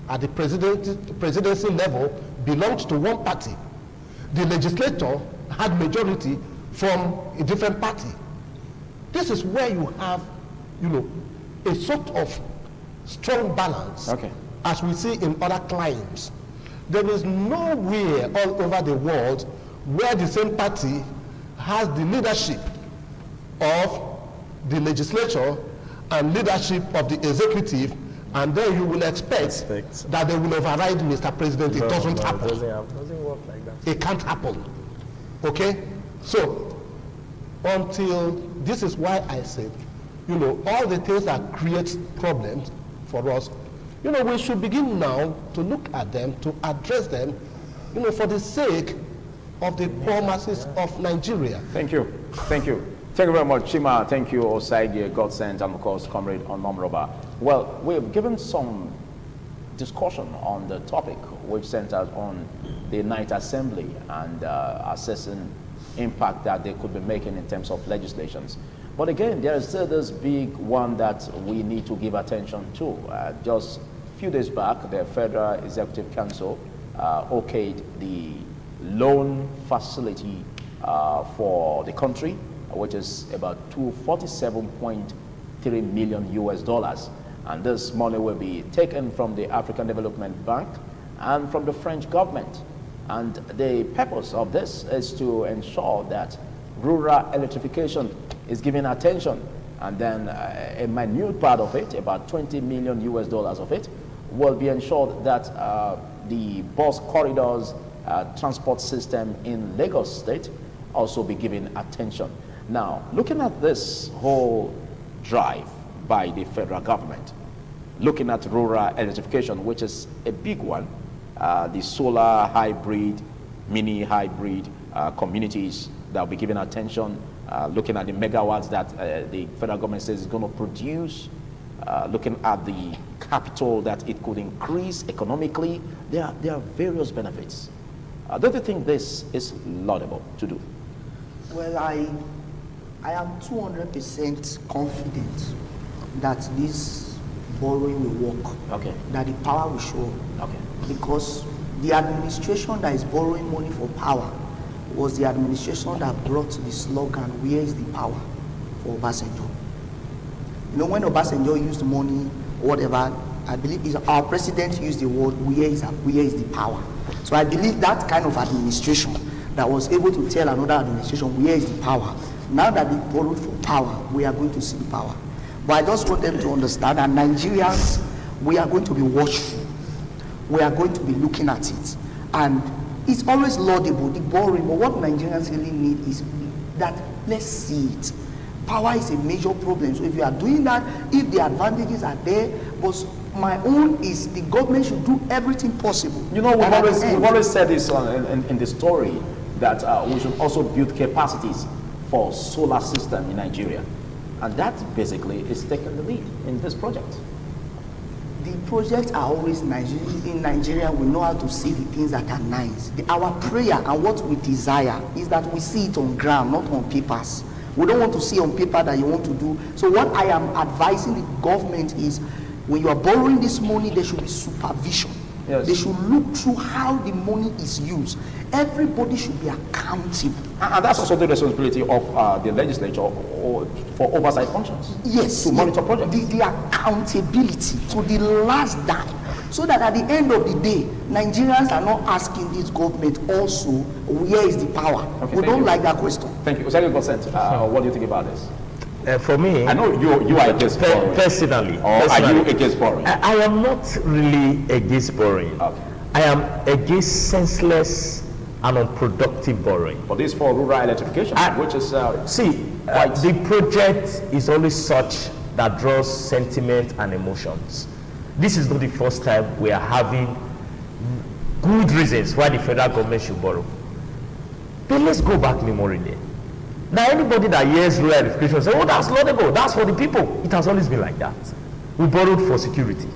Speaker 6: at the presidency level belonged to one party. The legislator had majority from a different party. This is where you have, you know, a sort of strong balance, as we see in other climes. There is nowhere all over the world where the same party has the leadership of the legislature and leadership of the executive, and then you will expect that they will override Mr. President. It doesn't happen.
Speaker 10: It doesn't work like that.
Speaker 6: It can't happen. Okay? So, until, this is why I said, you know, all the things that create problems for us, you know, we should begin now to look at them, to address them, you know, for the sake of the poor masses of Nigeria.
Speaker 7: Thank you. Thank you. Thank you very much, Chima. Thank you, Osagie, Godsend, and of course, Comrade Onomroba. Well, we've given some discussion on the topic, which centers on the night assembly and assessing impact that they could be making in terms of legislations. But again, there is still this big one that we need to give attention to. Just a few days back, the Federal Executive Council okayed the loan facility for the country, which is about $247.3 million US. And this money will be taken from the African Development Bank and from the French government. And the purpose of this is to ensure that rural electrification is given attention, and then a minute part of it, about $20 million US of it, will be ensured that the bus corridors transport system in Lagos State also be given attention. Now, looking at this whole drive by the federal government, looking at rural electrification, which is a big one, the solar hybrid, mini hybrid communities that will be given attention, looking at the megawatts that the federal government says is going to produce, looking at the capital that it could increase economically. There are various benefits. Don't you think this is laudable to do?
Speaker 8: Well, I am 200% confident that this borrowing will work. Okay. That the power will show up. Okay. Because the administration that is borrowing money for power was the administration that brought the slogan, "Where is the power?" for Obasanjo. You know, when Obasanjo used money, whatever, I believe our president used the word, where is the power? So I believe that kind of administration that was able to tell another administration, where is the power? Now that they borrowed for power, we are going to see the power. But I just want them to understand that Nigerians, we are going to be watchful. We are going to be looking at it. And it's always laudable, the borrowing, but what Nigerians really need is that, let's see it. Power is a major problem. So if you are doing that, if the advantages are there, but my own is the government should do everything possible.
Speaker 7: You know, we've always said this in the story, that we should also build capacities for solar system in Nigeria. And that basically is taking the lead in this project.
Speaker 8: The projects are always nice. In Nigeria, we know how to see the things that are nice. Our prayer and what we desire is that we see it on ground, not on papers. We don't want to see on paper that you want to do. So what I am advising the government is, when you are borrowing this money, there should be supervision. Yes. They should look through how the money is used. Everybody should be accountable.
Speaker 7: And that's also the responsibility of the legislature for oversight functions.
Speaker 8: Yes.
Speaker 7: To monitor projects.
Speaker 8: The accountability to the last dime. So that at the end of the day, Nigerians are not asking this government also, where is the power? Okay, we don't like that question.
Speaker 7: Thank you. Second consent. What do you think about this?
Speaker 10: For me,
Speaker 7: I know you are against borrowing.
Speaker 10: Personally,
Speaker 7: Are you against borrowing?
Speaker 10: I am not really against borrowing.
Speaker 7: Okay.
Speaker 10: I am against senseless and unproductive borrowing.
Speaker 7: But this for rural electrification, which is
Speaker 10: the project is always such that draws sentiment and emotions. This is not the first time we are having good reasons why the federal government should borrow. But let's go back memory lane. Now anybody that hears rural electrification says, oh, that's laudable, that's for the people. It has always been like that. We borrowed for security.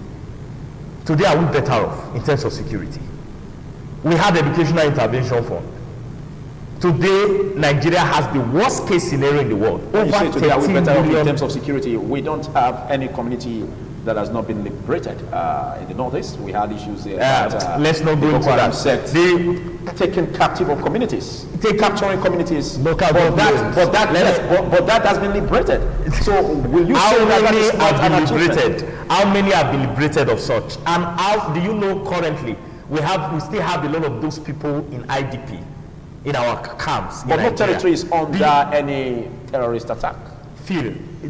Speaker 10: Today are we better off in terms of security? We had educational intervention fund. Today, Nigeria has the worst case scenario in the world. Over
Speaker 7: today are we better off in
Speaker 10: million.
Speaker 7: terms of security? We don't have any community that has not been liberated. In the Northeast, we had issues there.
Speaker 10: Let's not go into that.
Speaker 7: They taking captive of communities, capturing communities.
Speaker 10: But
Speaker 7: that has been liberated. So will you say that is not an achievement?
Speaker 10: How many have been liberated of such? And how do you know currently we still have a lot of those people in IDP in our camps?
Speaker 7: But no territory is under any terrorist attack.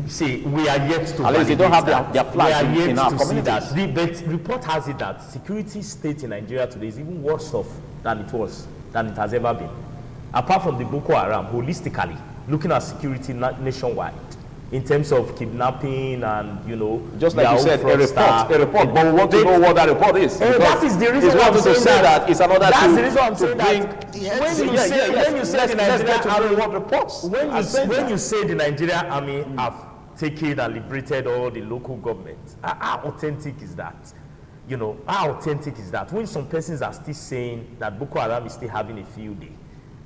Speaker 10: See, we are yet to.
Speaker 7: At least they don't have their flag in our communities.
Speaker 10: The report has it that security state in Nigeria today is even worse off than it has ever been. Apart from the Boko Haram, holistically looking at security nationwide, in terms of kidnapping and
Speaker 7: just like you said, a report. But we want to know what that report is.
Speaker 10: That is the reason why I'm saying
Speaker 7: that it's another.
Speaker 10: That's the reason I'm saying that. When you say the Nigerian army have taken and liberated all the local governments, how authentic is that? How authentic is that? When some persons are still saying that Boko Haram is still having a field day,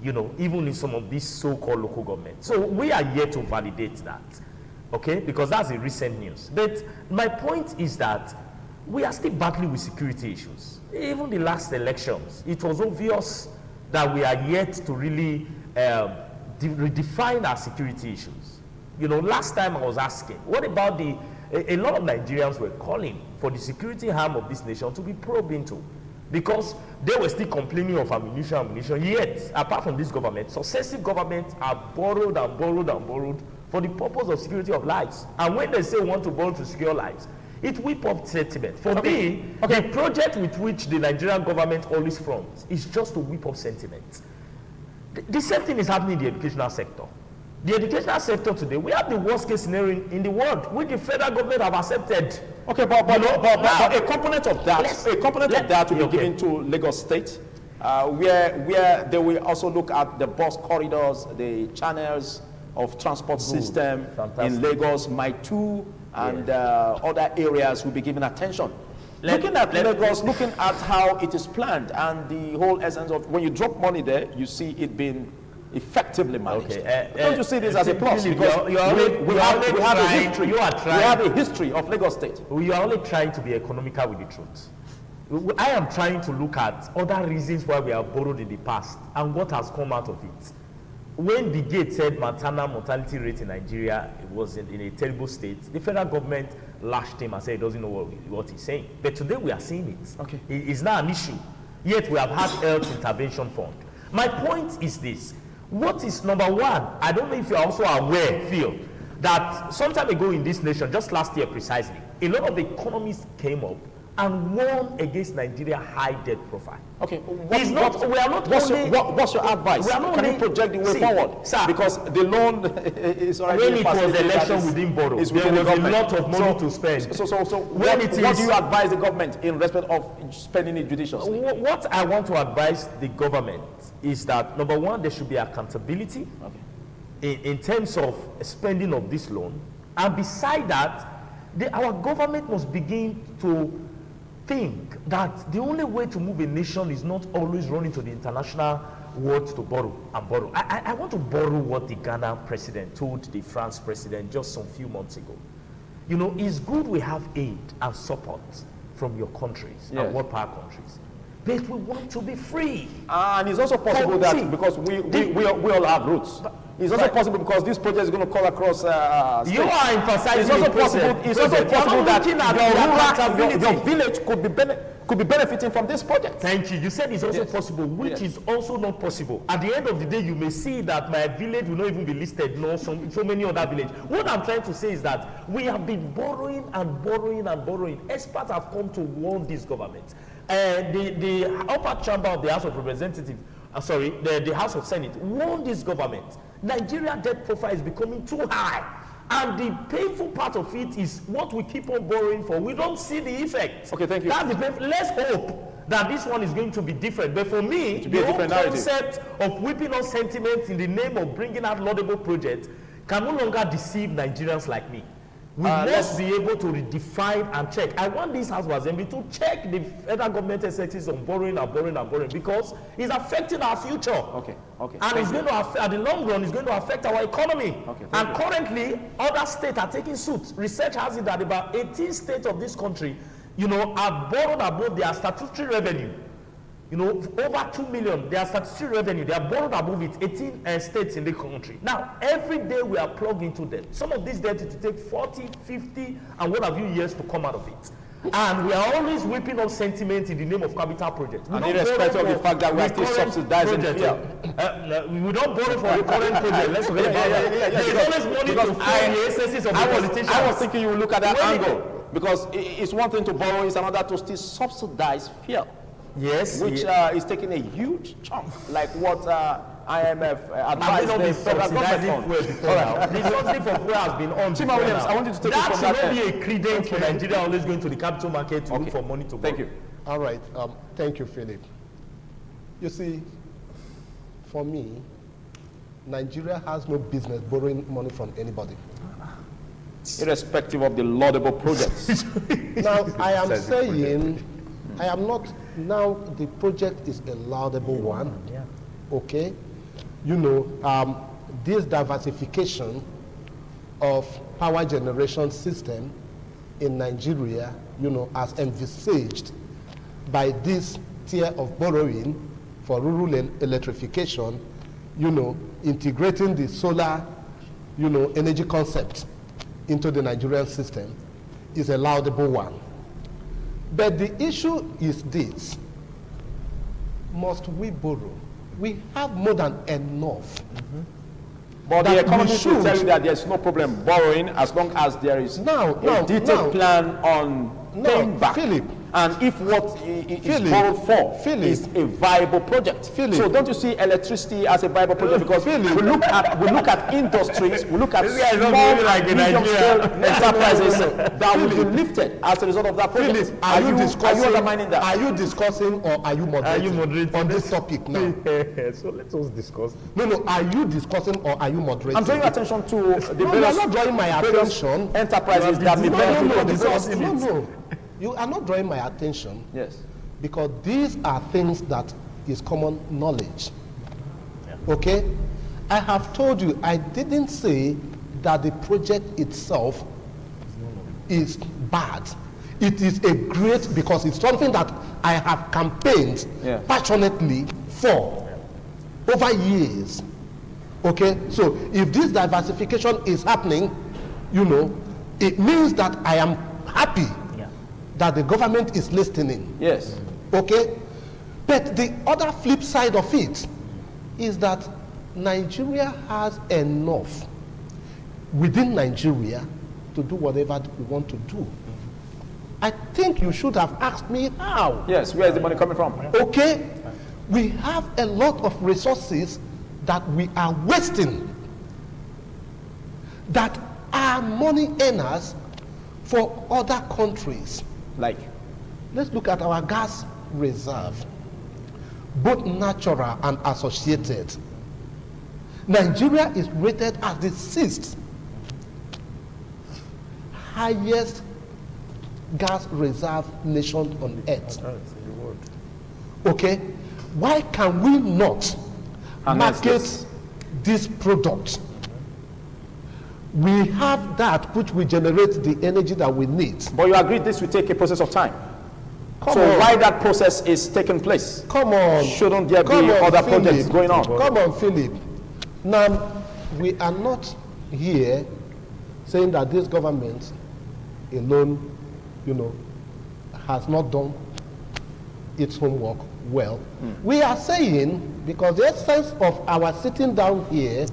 Speaker 10: even in some of these so-called local governments. So we are yet to validate that. Okay, because that's a recent news. But my point is that we are still battling with security issues. Even the last elections, it was obvious that we are yet to really redefine our security issues. Last time I was asking, what about a lot of Nigerians were calling for the security arm of this nation to be probed into, because they were still complaining of ammunition, yet, apart from this government, successive governments have borrowed and borrowed and borrowed for the purpose of security of lives. And when they say we want to borrow to secure lives, it whip up sentiment. For me, the project with which the Nigerian government always fronts is just to whip up sentiment. The same thing is happening in the educational sector. The educational sector today, we have the worst case scenario in the world, which the federal government have accepted.
Speaker 7: Okay, but a component of that will be given to Lagos State, where they will also look at the bus corridors, the channels of transport system in Lagos, Mile 2, and other areas will be given attention. Looking at Lagos, looking at how it is planned, and the whole essence of when you drop money there, you see it being effectively managed. Don't you see this as a plus? Because we have a history. We have a history of Lagos State.
Speaker 10: You are only trying to be economical with the truth. I am trying to look at other reasons why we have borrowed in the past and what has come out of it. When the Gates said maternal mortality rate in Nigeria was in a terrible state, the federal government lashed him and said he doesn't know what he's saying. But today we are seeing it. Okay. It's not an issue. Yet we have had health intervention fund. My point is this. What is number one? I don't know if you are also aware, Phil, that some time ago in this nation, just last year precisely, a lot of the economists came up and warned against Nigeria high debt profile.
Speaker 7: Okay,
Speaker 10: what's
Speaker 7: your advice? Can you project the way forward?
Speaker 10: Sir,
Speaker 7: because the loan is already
Speaker 10: when it was election, we didn't borrow. There was a lot of money to spend.
Speaker 7: What do you advise the government in respect of spending it judiciously?
Speaker 10: What I want to advise the government is that, number one, there should be accountability in terms of spending of this loan. And beside that, our government must begin to think that the only way to move a nation is not always running to the international world to borrow and borrow. I want to borrow what the Ghana president told the France president just some few months ago. It's good we have aid and support from your countries and world power countries, but we want to be free.
Speaker 7: And it's also possible that because we all have roots
Speaker 11: It's also possible because this project is going to call across states.
Speaker 10: You are emphasizing
Speaker 11: It's also
Speaker 10: the
Speaker 11: possible.
Speaker 10: project.
Speaker 11: It's also possible that your village could be benefiting from this project.
Speaker 10: Thank you. You said it's also possible, which is also not possible. At the end of the day, you may see that my village will not even be listed, nor so many other villages. What I'm trying to say is that we have been borrowing and borrowing and borrowing. Experts have come to warn this government. The upper chamber of the House of Representatives, the House of Senate warned this government. Nigeria debt profile is becoming too high. And the painful part of it is what we keep on borrowing for. We don't see the effect.
Speaker 11: Okay, thank you.
Speaker 10: That's the painful. Let's hope that this one is going to be different. But for me, the whole concept of whipping on sentiment in the name of bringing out laudable projects can no longer deceive Nigerians like me. We must be able to redefine and check. I want this House of Assembly to check the federal government executives on borrowing and borrowing and borrowing, because it's affecting our future.
Speaker 11: Okay.
Speaker 10: And it's going to at the long run, it's going to affect our economy. And currently, other states are taking suit. Research has it that about 18 states of this country, have borrowed above their statutory revenue. Over 2 million, their statutory revenue, they are borrowed above it, 18 states in the country. Now, every day we are plugged into debt. Some of these debt to take 40, 50, and what have you years to come out of it. And we are always whipping up sentiment in the name of capital projects.
Speaker 11: And irrespective of the fact that we are still subsidizing fuel.
Speaker 10: We don't borrow for the current project. Let's forget about that. There is always money to fund the excesses of the politicians.
Speaker 11: I was thinking you would look at that angle. Because it's one thing to borrow, it's another to still subsidize fuel.
Speaker 10: Yes.
Speaker 11: Which is taking a huge chunk, like what IMF advised the federal government on.
Speaker 10: The subsidy for fuel has been on.
Speaker 11: Chima Williams, I want you to take it from that.
Speaker 10: That should not be a credence for Nigeria always going to the capital market to look for money to borrow.
Speaker 11: Thank you.
Speaker 6: All right. Thank you, Philip. You see, for me, Nigeria has no business borrowing money from anybody.
Speaker 11: Irrespective of the laudable projects.
Speaker 6: Now, I am saying, I am not, now the project is a laudable one, okay? This diversification of power generation system in Nigeria, as envisaged by this tier of borrowing for rural electrification, integrating the solar, energy concept into the Nigerian system is a laudable one. But the issue is this: must we borrow? We have more than enough.
Speaker 11: But the economists will tell you that there's no problem borrowing as long as there is a detailed plan on paying back.
Speaker 6: Philip,
Speaker 11: and if what is borrowed for is a viable project. So don't you see electricity as a viable project? Because we look at industries, we look at small and medium-scale enterprises that will be lifted as a result of that project.
Speaker 6: Philip, are you
Speaker 11: undermining that?
Speaker 6: Are you discussing or are you moderating on this topic now?
Speaker 10: So let us discuss.
Speaker 6: No. Are you discussing or are you moderating?
Speaker 11: I'm drawing attention to the
Speaker 6: various. You are not drawing my attention.
Speaker 11: Enterprises that may benefit from this.
Speaker 6: No. You are not drawing my attention.
Speaker 11: Yes.
Speaker 6: Because these are things that is common knowledge. Okay? I have told you, I didn't say that the project itself is bad. It is a great, because it's something that I have campaigned passionately for over years. Okay? So if this diversification is happening, it means that I am happy that the government is listening.
Speaker 11: Yes.
Speaker 6: Okay? But the other flip side of it is that Nigeria has enough within Nigeria to do whatever we want to do. I think you should have asked me how.
Speaker 11: Yes, where is the money coming from?
Speaker 6: Okay? We have a lot of resources that we are wasting, that are money earners for other countries.
Speaker 11: Like?
Speaker 6: Let's look at our gas reserve, both natural and associated. Nigeria is rated as the 6th highest gas reserve nation on earth. Okay? Why can we not market this product? We have that which will generate the energy that we need.
Speaker 11: But you agree this will take a process of time. Why that process is taking place?
Speaker 6: Come on.
Speaker 11: Shouldn't there be other projects going on?
Speaker 6: Come on, Philip. Now, we are not here saying that this government alone, has not done its homework well. We are saying, because the essence of our sitting down here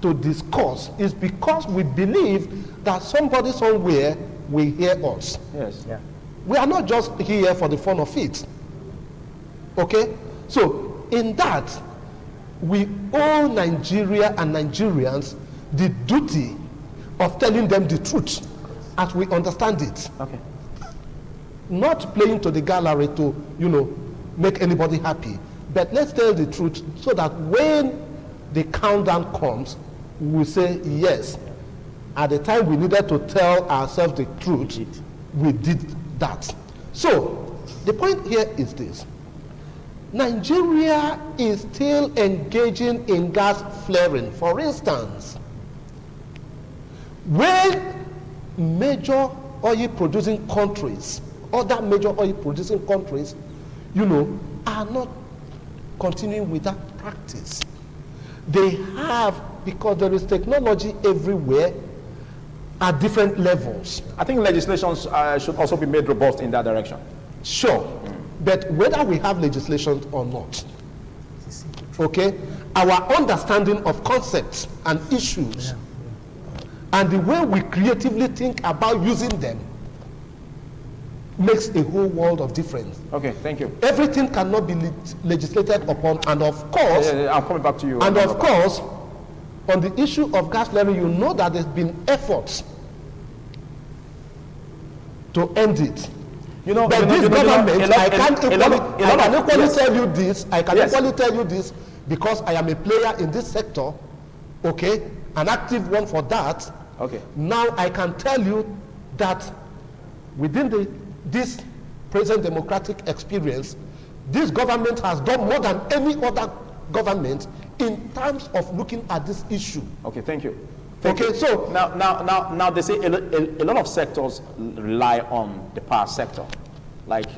Speaker 6: to discuss is because we believe that somebody somewhere will hear us.
Speaker 11: Yes.
Speaker 6: Yeah. We are not just here for the fun of it. Okay? So, in that, we owe Nigeria and Nigerians the duty of telling them the truth as we understand it.
Speaker 11: Okay.
Speaker 6: Not playing to the gallery to, make anybody happy. But let's tell the truth so that when the countdown comes, we will say, yes, at the time we needed to tell ourselves the truth, we did that. So, the point here is this. Nigeria is still engaging in gas flaring. For instance, when major oil producing countries, other major oil producing countries, are not continuing with that practice. They have, because there is technology everywhere at different levels.
Speaker 11: I think legislation should also be made robust in that direction.
Speaker 6: Sure. But whether we have legislation or not, okay, our understanding of concepts and issues and the way we creatively think about using them makes a whole world of difference.
Speaker 11: Okay, thank you.
Speaker 6: Everything cannot be legislated upon, and of course,
Speaker 11: I'm coming back to you.
Speaker 6: And of course, on the issue of gas flaring, you know that there's been efforts to end it. But this government, I can equally tell you this. I can equally tell you this because I am a player in this sector. Okay, an active one for that.
Speaker 11: Okay.
Speaker 6: Now I can tell you that within this present democratic experience, this government has done more than any other government in terms of looking at this issue.
Speaker 11: Okay, thank you.
Speaker 6: So
Speaker 11: now they say a lot of sectors rely on the power sector. Like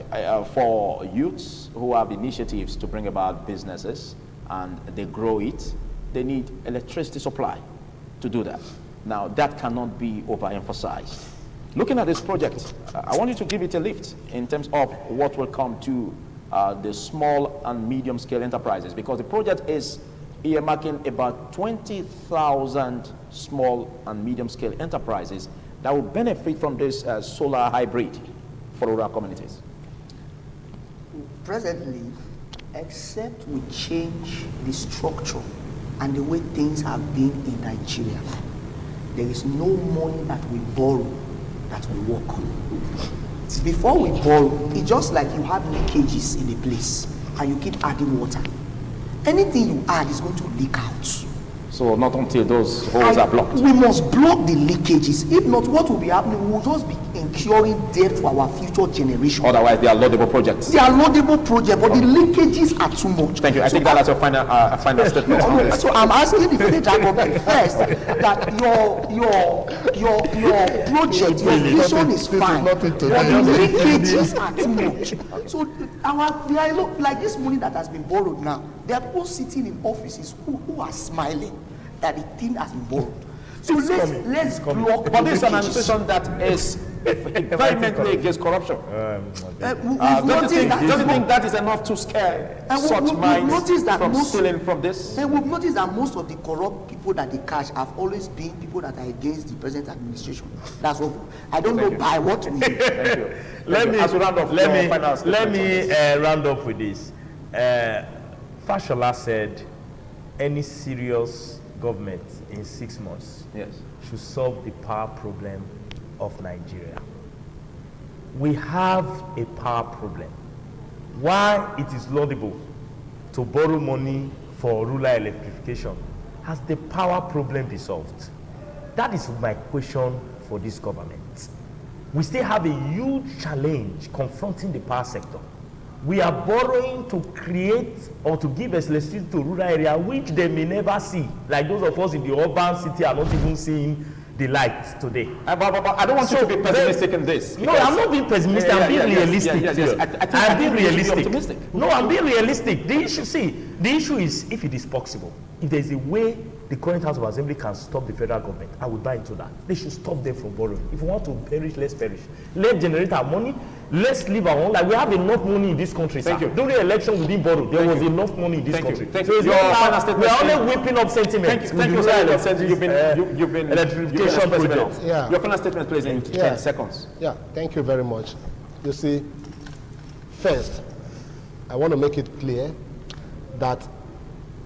Speaker 11: for youths who have initiatives to bring about businesses and they grow it, they need electricity supply to do that. Now that cannot be overemphasized. Looking at this project, I want you to give it a lift in terms of what will come to the small and medium scale enterprises, because the project is earmarking about 20,000 small and medium scale enterprises that will benefit from this solar hybrid for rural communities.
Speaker 8: Presently, except we change the structure and the way things have been in Nigeria, there is no money that we borrow that will work. Before we borrow, it's just like you have leakages in a place and you keep adding water. Anything you add is going to leak out.
Speaker 11: So not until those holes are blocked.
Speaker 8: We must block the leakages. If not, what will be happening? We will just be incurring debt for our future generation.
Speaker 11: Otherwise, they are laudable projects.
Speaker 8: They are laudable projects, but the leakages are too much.
Speaker 11: Thank you. I think that's your final statement.
Speaker 8: So I'm asking the federal government first that your project, your vision is fine, but the leakages are too much. So like this money that has been borrowed now, there are people sitting in offices who are smiling that the thing has been borrowed. So let's block.
Speaker 11: But this is an administration that is vehemently against corruption. Don't you think that is enough to scare such minds from stealing from this?
Speaker 8: And we've noticed that most of the corrupt people that they catch have always been people that are against the present administration. That's what I don't know by what we do.
Speaker 11: Thank you.
Speaker 10: Let me round up with this. Fashola said any serious government in 6 months should solve the power problem of Nigeria. We have a power problem. Why it is laudable to borrow money for rural electrification? Has the power problem been solved? That is my question for this government. We still have a huge challenge confronting the power sector. We are borrowing to create or to give electricity to rural area which they may never see. Like those of us in the urban city are not even seeing the light today.
Speaker 11: But I don't want you to be pessimistic in this.
Speaker 10: No, I'm not being pessimistic. I'm being realistic. I'm being realistic. No, I'm being realistic. The issue is if it is possible, if there's a way the current House of Assembly can stop the federal government, I would buy into that. They should stop them from borrowing. If we want to perish, let's perish. Let's generate our money. Let's live our own life. We have enough money in this country. Thank you. During the election, we didn't borrow. There was enough money in this country.
Speaker 11: Thank
Speaker 10: so
Speaker 11: you.
Speaker 10: Your final statement. We are only whipping up sentiment.
Speaker 11: Thank you, sir. You've been
Speaker 10: electrification project.
Speaker 11: Yeah. Your final statement, please, in 10 seconds.
Speaker 6: Yeah, thank you very much. You see, first, I want to make it clear that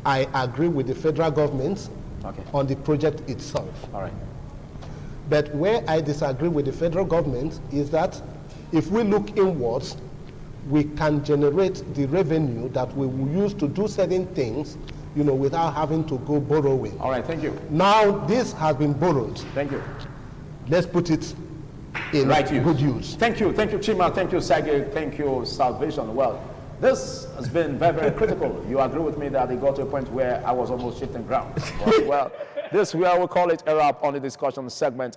Speaker 6: I agree with the federal government on the project itself.
Speaker 11: All right.
Speaker 6: But where I disagree with the federal government is that if we look inwards, we can generate the revenue that we will use to do certain things, you know, without having to go borrowing.
Speaker 11: All right, thank you.
Speaker 6: Now, this has been borrowed.
Speaker 11: Thank you.
Speaker 6: Let's put it in good use.
Speaker 11: Thank you, Chima, thank you, Sage, thank you, Salvation. Well, this has been very, very critical. You agree with me that it got to a point where I was almost shifting ground. Well, this we will call it a wrap on the discussion segment.